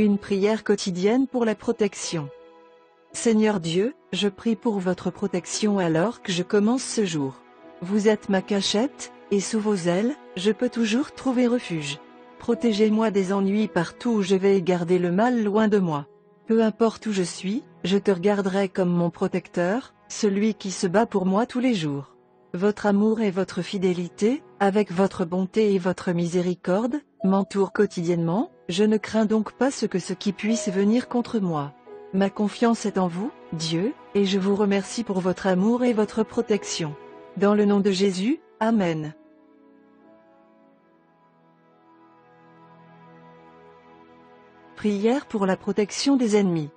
Une prière quotidienne pour la protection. Seigneur Dieu, je prie pour votre protection alors que je commence ce jour. Vous êtes ma cachette, et sous vos ailes, je peux toujours trouver refuge. Protégez-moi des ennuis partout où je vais et gardez le mal loin de moi. Peu importe où je suis, je te regarderai comme mon protecteur, celui qui se bat pour moi tous les jours. Votre amour et votre fidélité, avec votre bonté et votre miséricorde, m'entourent quotidiennement, je ne crains donc pas ce qui puisse venir contre moi. Ma confiance est en vous, Dieu, et je vous remercie pour votre amour et votre protection. Dans le nom de Jésus, Amen. Prière pour la protection des ennemis.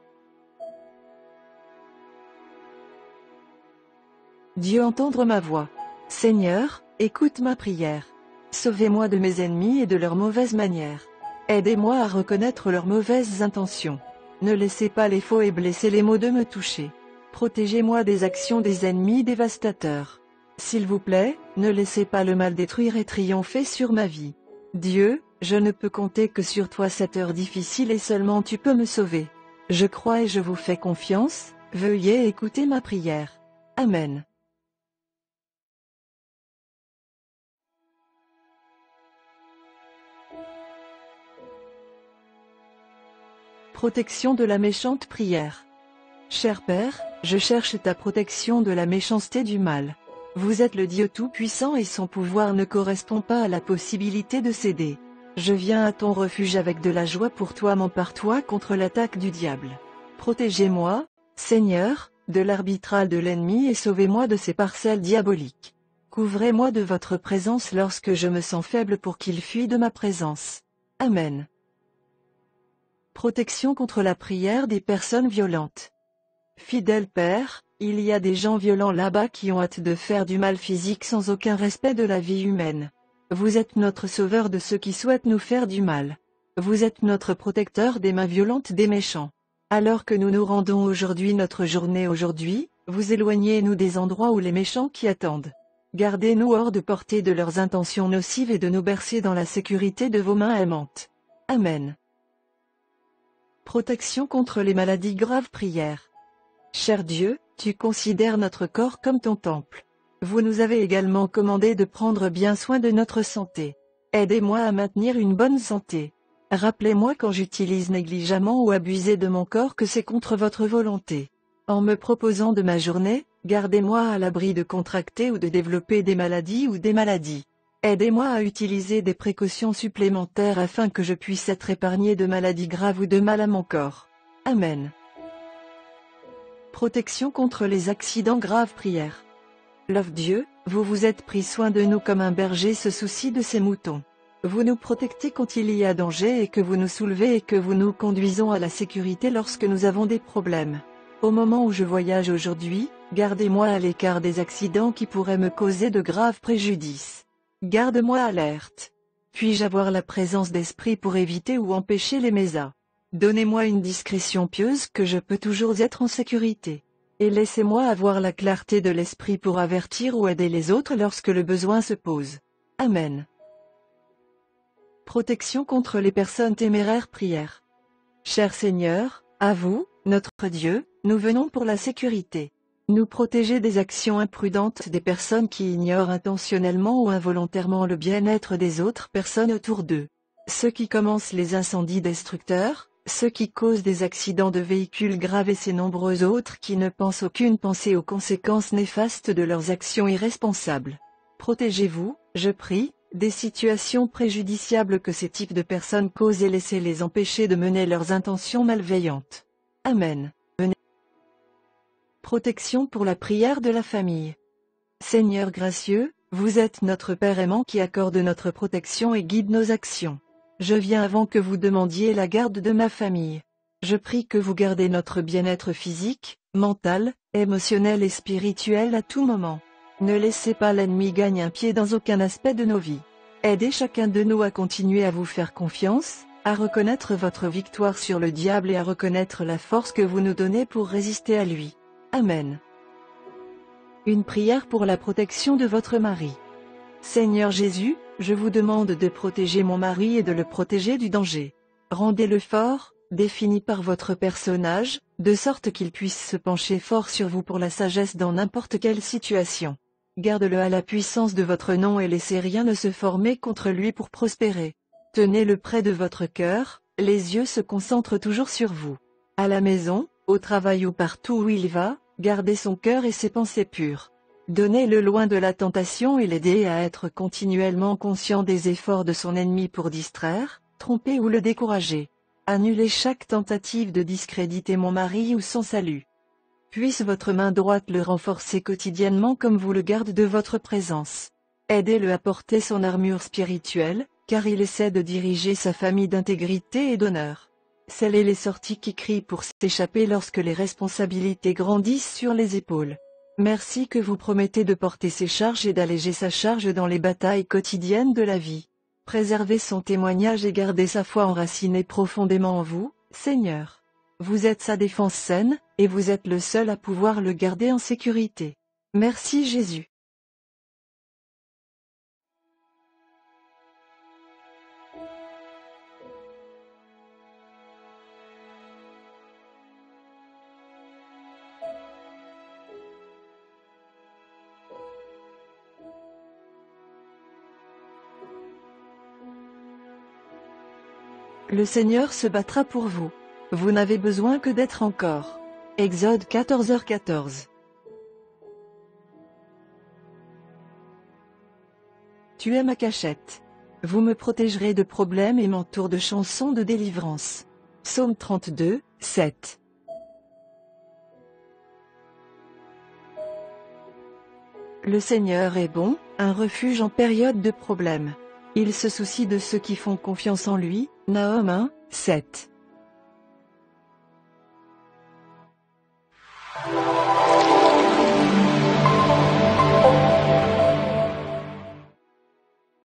Dieu entendre ma voix. Seigneur, écoute ma prière. Sauvez-moi de mes ennemis et de leurs mauvaises manières. Aidez-moi à reconnaître leurs mauvaises intentions. Ne laissez pas les faux et blessés les mots de me toucher. Protégez-moi des actions des ennemis dévastateurs. S'il vous plaît, ne laissez pas le mal détruire et triompher sur ma vie. Dieu, je ne peux compter que sur toi cette heure difficile et seulement tu peux me sauver. Je crois et je vous fais confiance, veuillez écouter ma prière. Amen. Protection de la méchante prière. Cher Père, je cherche ta protection de la méchanceté du mal. Vous êtes le Dieu tout-puissant et son pouvoir ne correspond pas à la possibilité de céder. Je viens à ton refuge avec de la joie pour toi, m'empare-toi contre l'attaque du diable. Protégez-moi, Seigneur, de l'arbitraire de l'ennemi et sauvez-moi de ses parcelles diaboliques. Couvrez-moi de votre présence lorsque je me sens faible pour qu'il fuit de ma présence. Amen. Protection contre la prière des personnes violentes. Fidèle Père, il y a des gens violents là-bas qui ont hâte de faire du mal physique sans aucun respect de la vie humaine. Vous êtes notre sauveur de ceux qui souhaitent nous faire du mal. Vous êtes notre protecteur des mains violentes des méchants. Alors que nous nous rendons aujourd'hui notre journée aujourd'hui, vous éloignez-nous des endroits où les méchants qui attendent. Gardez-nous hors de portée de leurs intentions nocives et de nous bercer dans la sécurité de vos mains aimantes. Amen. Protection contre les maladies graves. Prière. Cher Dieu, tu considères notre corps comme ton temple. Vous nous avez également commandé de prendre bien soin de notre santé. Aidez-moi à maintenir une bonne santé. Rappelez-moi quand j'utilise négligemment ou abusé de mon corps que c'est contre votre volonté. En me proposant de ma journée, gardez-moi à l'abri de contracter ou de développer des maladies ou des maladies. Aidez-moi à utiliser des précautions supplémentaires afin que je puisse être épargné de maladies graves ou de mal à mon corps. Amen. Protection contre les accidents graves. Prière. Love Dieu, vous vous êtes pris soin de nous comme un berger se soucie de ses moutons. Vous nous protectez quand il y a danger et que vous nous soulevez et que vous nous conduisons à la sécurité lorsque nous avons des problèmes. Au moment où je voyage aujourd'hui, gardez-moi à l'écart des accidents qui pourraient me causer de graves préjudices. Garde-moi alerte. Puis-je avoir la présence d'esprit pour éviter ou empêcher les mésas? Donnez-moi une discrétion pieuse que je peux toujours être en sécurité. Et laissez-moi avoir la clarté de l'esprit pour avertir ou aider les autres lorsque le besoin se pose. Amen. Protection contre les personnes téméraires. Prière. Cher Seigneur, à vous, notre Dieu, nous venons pour la sécurité. Nous protéger des actions imprudentes des personnes qui ignorent intentionnellement ou involontairement le bien-être des autres personnes autour d'eux. Ceux qui commencent les incendies destructeurs, ceux qui causent des accidents de véhicules graves et ces nombreux autres qui ne pensent aucune pensée aux conséquences néfastes de leurs actions irresponsables. Protégez-vous, je prie, des situations préjudiciables que ces types de personnes causent et laissez-les empêcher de mener leurs intentions malveillantes. Amen. Protection pour la prière de la famille. Seigneur gracieux, vous êtes notre Père aimant qui accorde notre protection et guide nos actions. Je viens avant que vous demandiez la garde de ma famille. Je prie que vous gardez notre bien-être physique, mental, émotionnel et spirituel à tout moment. Ne laissez pas l'ennemi gagner un pied dans aucun aspect de nos vies. Aidez chacun de nous à continuer à vous faire confiance, à reconnaître votre victoire sur le diable et à reconnaître la force que vous nous donnez pour résister à lui. Amen. Une prière pour la protection de votre mari. Seigneur Jésus, je vous demande de protéger mon mari et de le protéger du danger. Rendez-le fort, défini par votre personnage, de sorte qu'il puisse se pencher fort sur vous pour la sagesse dans n'importe quelle situation. Garde-le à la puissance de votre nom et laissez rien ne se former contre lui pour prospérer. Tenez-le près de votre cœur, les yeux se concentrent toujours sur vous. À la maison, au travail ou partout où il va, gardez son cœur et ses pensées pures. Donnez-le loin de la tentation et l'aidez à être continuellement conscient des efforts de son ennemi pour distraire, tromper ou le décourager. Annulez chaque tentative de discréditer mon mari ou son salut. Puisse votre main droite le renforcer quotidiennement comme vous le garde de votre présence. Aidez-le à porter son armure spirituelle, car il essaie de diriger sa famille d'intégrité et d'honneur. Scellez les sorties qui crient pour s'échapper lorsque les responsabilités grandissent sur les épaules. Merci que vous promettez de porter ses charges et d'alléger sa charge dans les batailles quotidiennes de la vie. Préservez son témoignage et gardez sa foi enracinée profondément en vous, Seigneur. Vous êtes sa défense saine, et vous êtes le seul à pouvoir le garder en sécurité. Merci Jésus. Le Seigneur se battra pour vous. Vous n'avez besoin que d'être encore. Exode 14h14. Tu es ma cachette. Vous me protégerez de problèmes et m'entoure de chansons de délivrance. Psaume 32, 7. Le Seigneur est bon, un refuge en période de problème. Il se soucie de ceux qui font confiance en lui. Nahum 1, 7.